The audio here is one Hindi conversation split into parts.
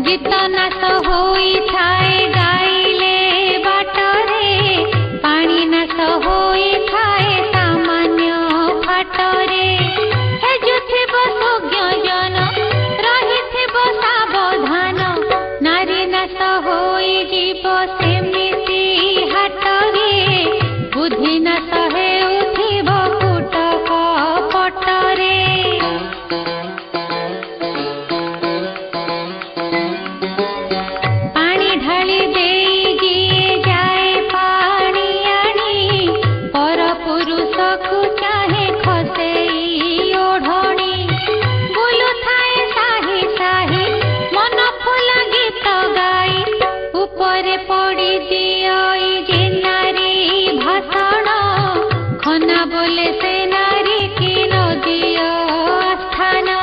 गीत नाच होई थाए गाइले बाटरे पानी नाच होई थाए सामान्य फाटरे हेजुथिब सुज्ञ जन रहिथिब सावधान नारी नाच होई जीव सेमिति हाटरे बुद्धि नाच हेउथिब कुटक पटरे पानी ढाली देई जिए जाए पानी आनी पर पुरुष को चाहे खसेई ओढ़णी बुलु थाए साही साही मन फुला गीत गाई ऊपरे पड़ी दियई जे नारी भाषण खना बोले से नारी की नदिय स्थान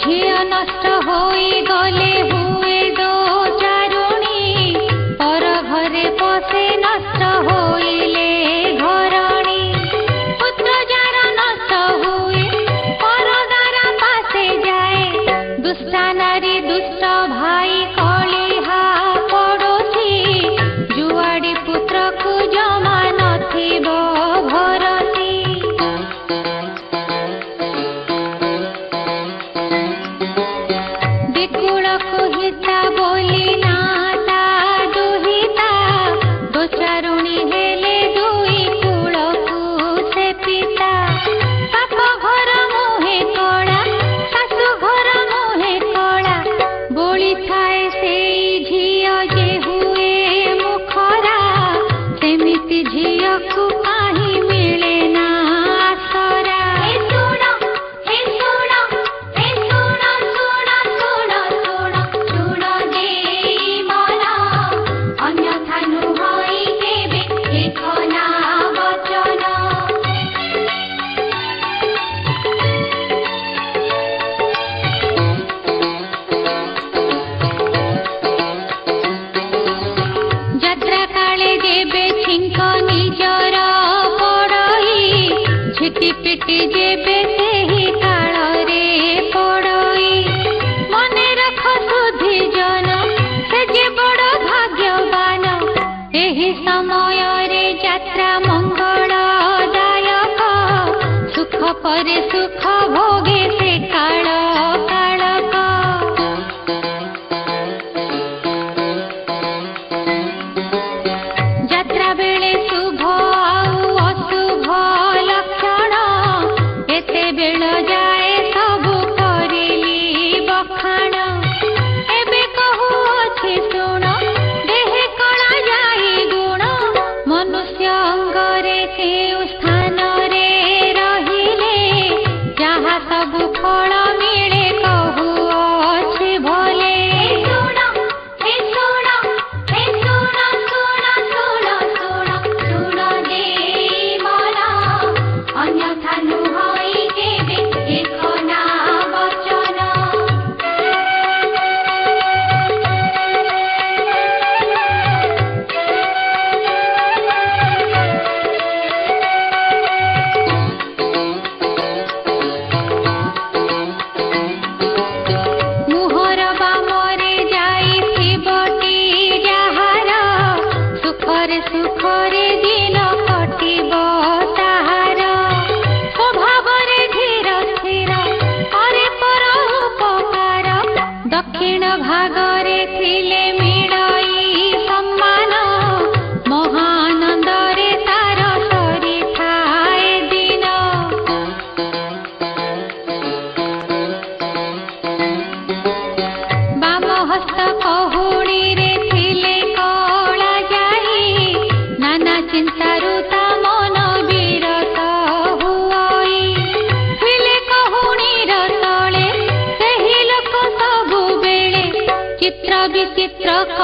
झिय नष्ट होई गले हुए दो चारुणी पर घरे पसे नष्ट होइले घरणी पुत्र जार नष्ट हुए पर द्वारा पासे जाए दुष्टा नारी दुष्ट भाई कलिहा पड़ोशी जुआड़ी पुत्र को जमा नथिब भरती दिकुलको हिता बोली नाता दुहिता दो चारुणी हेले दुई कुलको से पिता बाप घर मुहे कला शाशु घर मुहे कला बोली थाए सेई झिय जे हुए मुखरा सेमिति झिय को काहि मिले ना आसरा যাত্রা কালে যেবে ছিঙ্ক নিজর পড়ই ঝিটি পিটি যেবে সেই কাଳରେ পড়ই মনে রাখ সুধি জন সে যে বড় ভাগ্যবান ଏହି ସମୟରେ ଯାତ୍ରା ମଙ୍ଗଳଦାୟକ ସୁଖ ପରେ ସୁଖ ଭୋଗେ ସେ କାଳ କାଳକ ଯାତ୍ରା ବେଳେ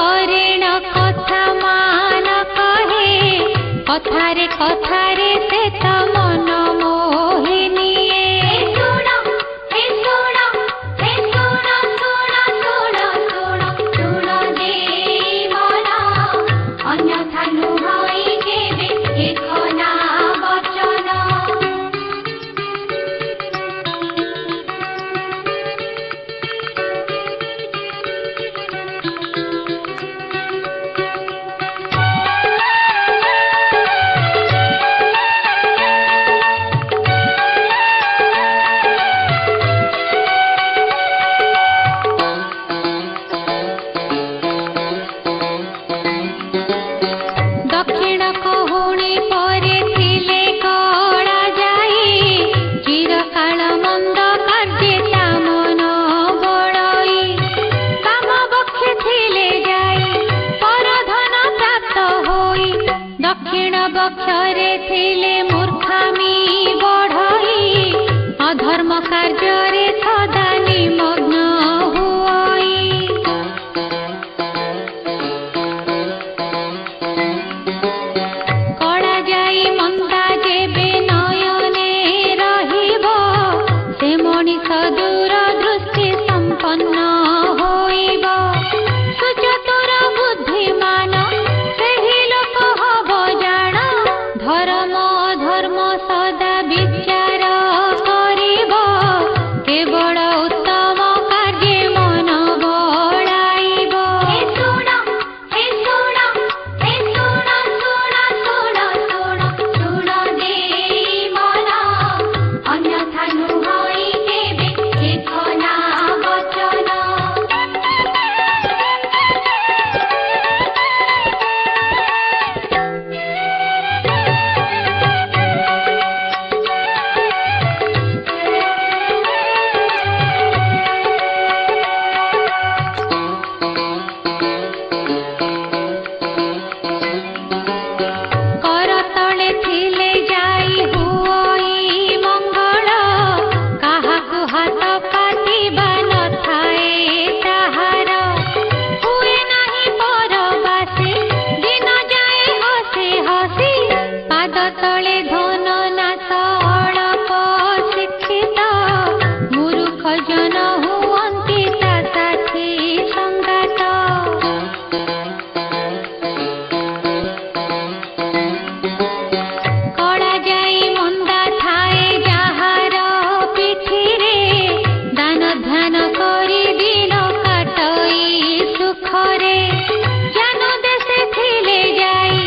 हरिण कथा मान कहे कथारे कथारे से त मन मोहिनिए सुण हे सुण हे सुण सुण सुण सुण सुण दे मन अन्यथा नुहई केबे देखना वचन दक्षिण कहुणी परे थिले कला जाई चिरकाल मंद कार्ये ता मन बड़ई काम बक्षे थिले जाई परधन प्राप्त होई दक्षिण बक्षरे थिले मूर्खामी बढ़ई अधर्म कार्य सदा निमग्न हुई कला जाई मंदा जेबे नयने रहिब से मनिष दूर दृष्टि संपन्न होइब सुचतुर बुद्धिमान सेहि लोक हब जाण धर्म अधर्म सदा विचार करिब केवल उत्तम कार्ये मन बळाइब हे सुण हे सुण हे सुण सुण सुण सुण सुण दे मन अन्यथा नुहई केबे देखना वचन कर तले थिले जाई हुई मंगल काहाकु हाथ काटिबा नथाए ताहार हुए नाही परबासी दिन जाए हसी हसी पाद तले धन नाश अळप शिक्षित मूर्ख जन हुअन्ति ता साथी संगात कला जाई मंदा थाए जाहार पिठिरे दान ध्यान करी दिन काटई सुखरे ज्ञान देशे थिले जाई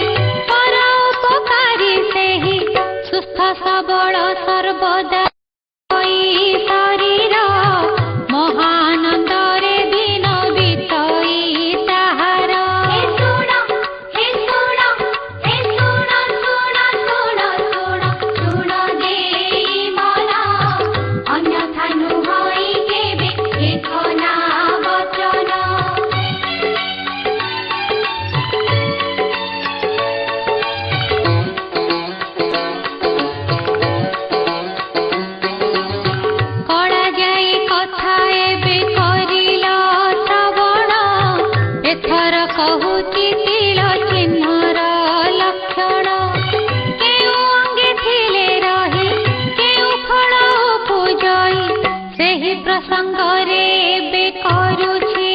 पर उपकारी सेहि सुस्थ सबल सर्वदा होई शरीर महानंदरे दिन बीतई ताहार हे सुण हे सुण हे सुण सुण सुण सुण सुण दे मन अन्यथा नुहई केबे देखना वचन कला जाई कथा एबे करिल श्रवण एथर कहुची तिल चिन्हर लक्षण केउ अंगे थिले रही केउ फल पूजई सेहि प्रसंगरे एबे करुछि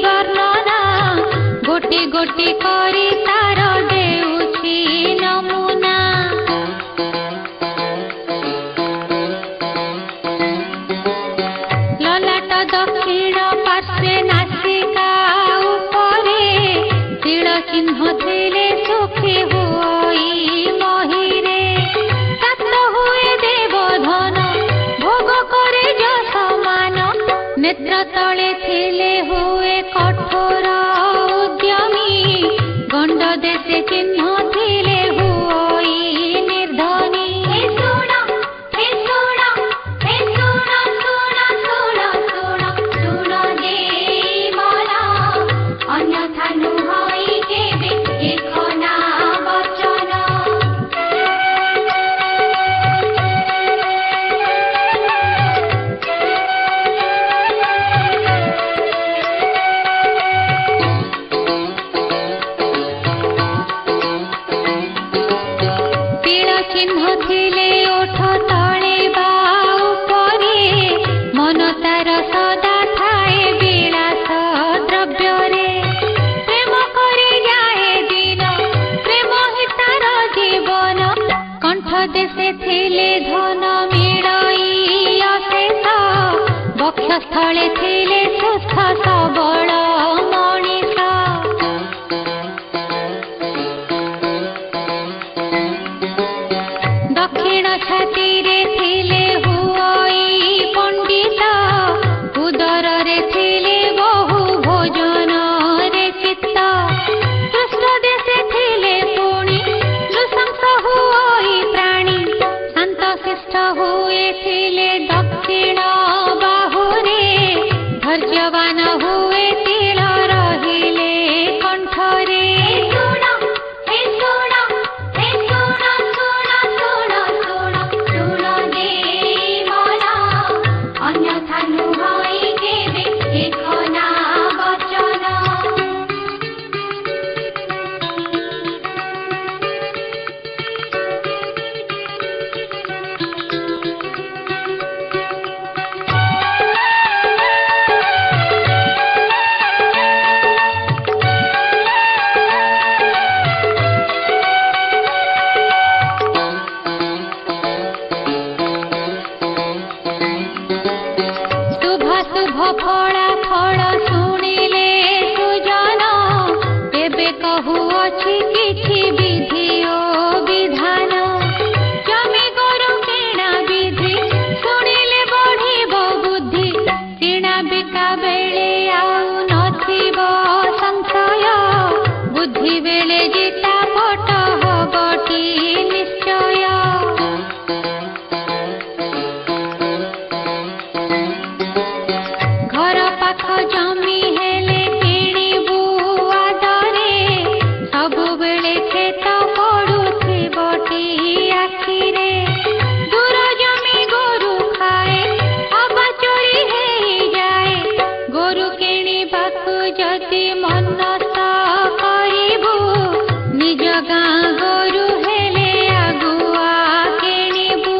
वर्णना गोटी गोटी करी तार देउछि नमुना ललाट दक्षिण पार्श्वे नासिका उपरे तिल चिन्ह थिले सुखी हुई महिरे सात हुए देव धन भोग करे जस मान नेत्र तले थिले हुए कठोर उद्यमी गंड देशे चिन्ह थिले हुई निर्धनी हे सुण हे सुण हे सुण सुण सुण सुण सुण दे मन अन्यथा नुहई केबे देखना वचन ତଳେ ଥିଲେ ସୁସ୍ଥ ସବଳ ମଣିଷ। ଦକ୍ଷିଣ ଛାତିରେ ଥିଲେ ହୁଅଇ ପଣ୍ଡିତ, ଉଦରରେ ଥିଲେ ବହୁ ଭୋଜନରେ ଚିତ୍ତ। କୃଷ୍ଣ ଦେଶେ ଥିଲେ ପୁଣି ନୃଶଂସ ହୁଅଇ ପ୍ରାଣୀ, ଶାନ୍ତ ଶିଷ୍ଟ ହୁଏ ଥିଲେ ଦକ୍ଷିଣ ବାହୁରେ। ଧୈର୍ଯ୍ୟବାନ ହୁଏ ତିଳ ରହିଲେ କଣ୍ଠରେ। ଫଳାଫଳ ଶୁଣିଲେ ସୁଜନ, ଏବେ କହୁଅଛି କିଛି ବିଧି ଓ ବିଧାନ। ଜମି ଗୋରୁ କିଣା ବିଧି ଶୁଣିଲେ ବଢ଼ିବ ବୁଦ୍ଧି, କିଣା ବିକା ବେଳେ ଆଉ ନଥିବ ସଂଶୟ। ବୁଦ୍ଧି ବେଳେ ଜିତା ପଟ ହବଟି ନିଶ୍ଚୟ। ଘର ପାଖ ଜମି ହେଲେ କିଣିବୁ ଆଦରେ, ସବୁବେଳେ କ୍ଷେତ ପଡୁଥିବଟି ଆଖିରେ। ଦୂର ଜମି ଗୋରୁ ଖାଏ, ଅବା ଚୋରି ହେଇଯାଏ। ଗୋରୁ କିଣିବାକୁ ଯଦି ମନସ୍ଥ କରିବୁ, ନିଜ ଗାଁ ଗୋରୁ ହେଲେ ଆଗୁଆ କିଣିବୁ।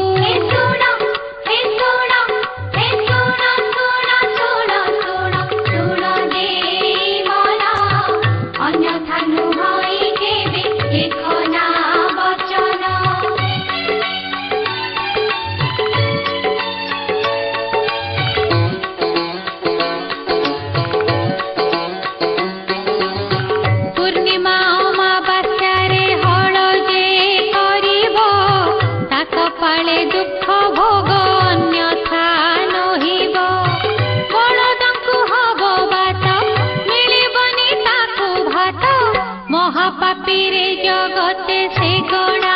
ପୂର୍ଣ୍ଣିମା ଅମାବାସ୍ୟାରେ ହଳ ଯେ କରିବ, ତା କପାଳେ ଦୁଃଖ ଭୋଗ ଅନ୍ୟଥା ନହିବ। ବଳଦଙ୍କୁ ହବ ବାତ, ମିଳିବନି ତାକୁ ଭାତ। ମହାପାପୀରେ ଜଗତେ ସେ ଗଣା